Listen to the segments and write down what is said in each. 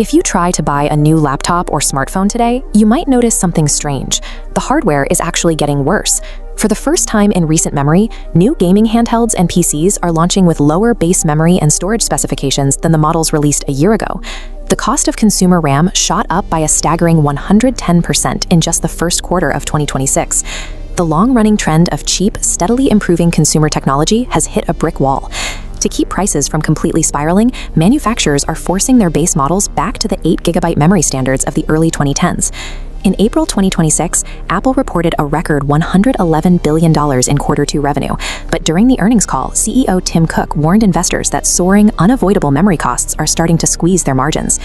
If you try to buy a new laptop or smartphone today, you might notice something strange. The hardware is actually getting worse. For the first time in recent memory, new gaming handhelds and PCs are launching with lower base memory and storage specifications than the models released a year ago. The cost of consumer RAM shot up by a staggering 110% in just the first quarter of 2026. The long-running trend of cheap, steadily improving consumer technology has hit a brick wall. To keep prices from completely spiraling, manufacturers are forcing their base models back to the 8GB memory standards of the early 2010s. In April 2026, Apple reported a record $111 billion in Q2 revenue, but during the earnings call, CEO Tim Cook warned investors that soaring, unavoidable memory costs are starting to squeeze their margins.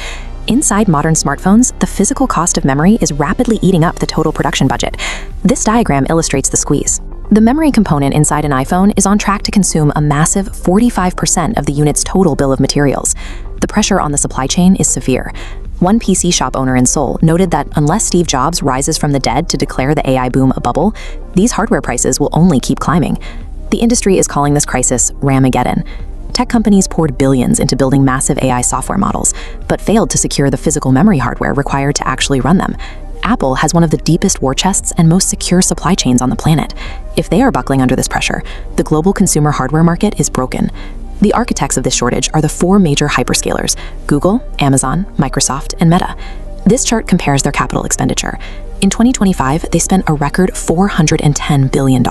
Inside modern smartphones, the physical cost of memory is rapidly eating up the total production budget. This diagram illustrates the squeeze. The memory component inside an iPhone is on track to consume a massive 45% of the unit's total bill of materials. The pressure on the supply chain is severe. One PC shop owner in Seoul noted that unless Steve Jobs rises from the dead to declare the AI boom a bubble, these hardware prices will only keep climbing. The industry is calling this crisis RAMageddon. Tech companies poured billions into building massive AI software models, but failed to secure the physical memory hardware required to actually run them. Apple has one of the deepest war chests and most secure supply chains on the planet. If they are buckling under this pressure, the global consumer hardware market is broken. The architects of this shortage are the four major hyperscalers: Google, Amazon, Microsoft, and Meta. This chart compares their capital expenditure. In 2025, they spent a record $410 billion.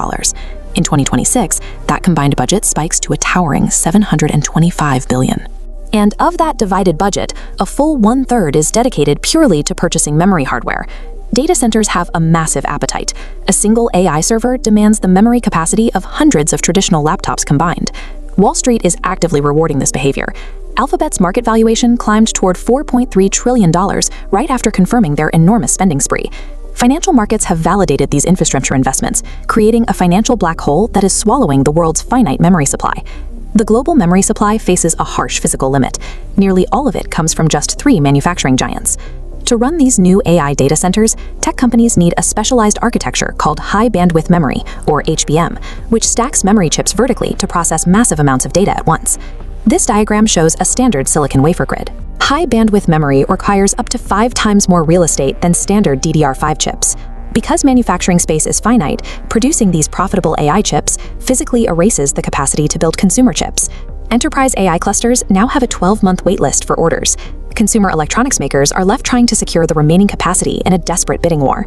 In 2026, that combined budget spikes to a towering $725 billion. And of that divided budget, a full 1/3 is dedicated purely to purchasing memory hardware. Data centers have a massive appetite. A single AI server demands the memory capacity of hundreds of traditional laptops combined. Wall Street is actively rewarding this behavior. Alphabet's market valuation climbed toward $4.3 trillion right after confirming their enormous spending spree. Financial markets have validated these infrastructure investments, creating a financial black hole that is swallowing the world's finite memory supply. The global memory supply faces a harsh physical limit. Nearly all of it comes from just 3 manufacturing giants. To run these new AI data centers, tech companies need a specialized architecture called high bandwidth memory, or HBM, which stacks memory chips vertically to process massive amounts of data at once. This diagram shows a standard silicon wafer grid. High bandwidth memory requires up to 5 times more real estate than standard DDR5 chips. Because manufacturing space is finite, producing these profitable AI chips physically erases the capacity to build consumer chips. Enterprise AI clusters now have a 12-month waitlist for orders. Consumer electronics makers are left trying to secure the remaining capacity in a desperate bidding war.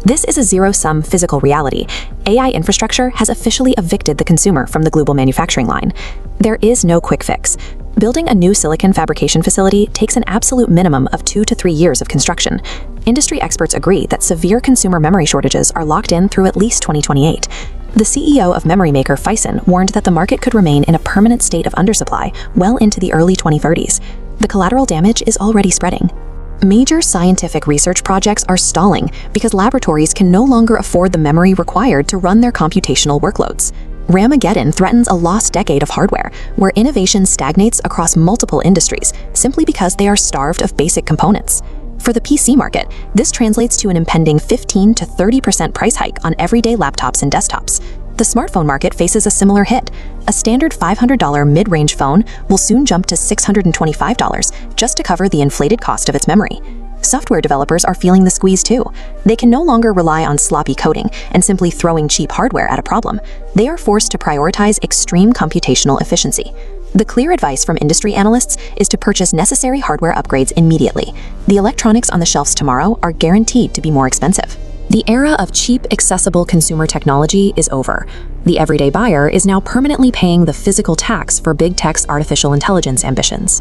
This is a zero-sum physical reality. AI infrastructure has officially evicted the consumer from the global manufacturing line. There is no quick fix. Building a new silicon fabrication facility takes an absolute minimum of 2 to 3 years of construction. Industry experts agree that severe consumer memory shortages are locked in through at least 2028. The CEO of memory maker Phison warned that the market could remain in a permanent state of undersupply well into the early 2030s. The collateral damage is already spreading. Major scientific research projects are stalling because laboratories can no longer afford the memory required to run their computational workloads. RAMageddon threatens a lost decade of hardware, where innovation stagnates across multiple industries simply because they are starved of basic components. For the PC market, this translates to an impending 15 to 30% price hike on everyday laptops and desktops. The smartphone market faces a similar hit. A standard $500 mid-range phone will soon jump to $625 just to cover the inflated cost of its memory. Software developers are feeling the squeeze too. They can no longer rely on sloppy coding and simply throwing cheap hardware at a problem. They are forced to prioritize extreme computational efficiency. The clear advice from industry analysts is to purchase necessary hardware upgrades immediately. The electronics on the shelves tomorrow are guaranteed to be more expensive. The era of cheap, accessible consumer technology is over. The everyday buyer is now permanently paying the physical tax for big tech's artificial intelligence ambitions.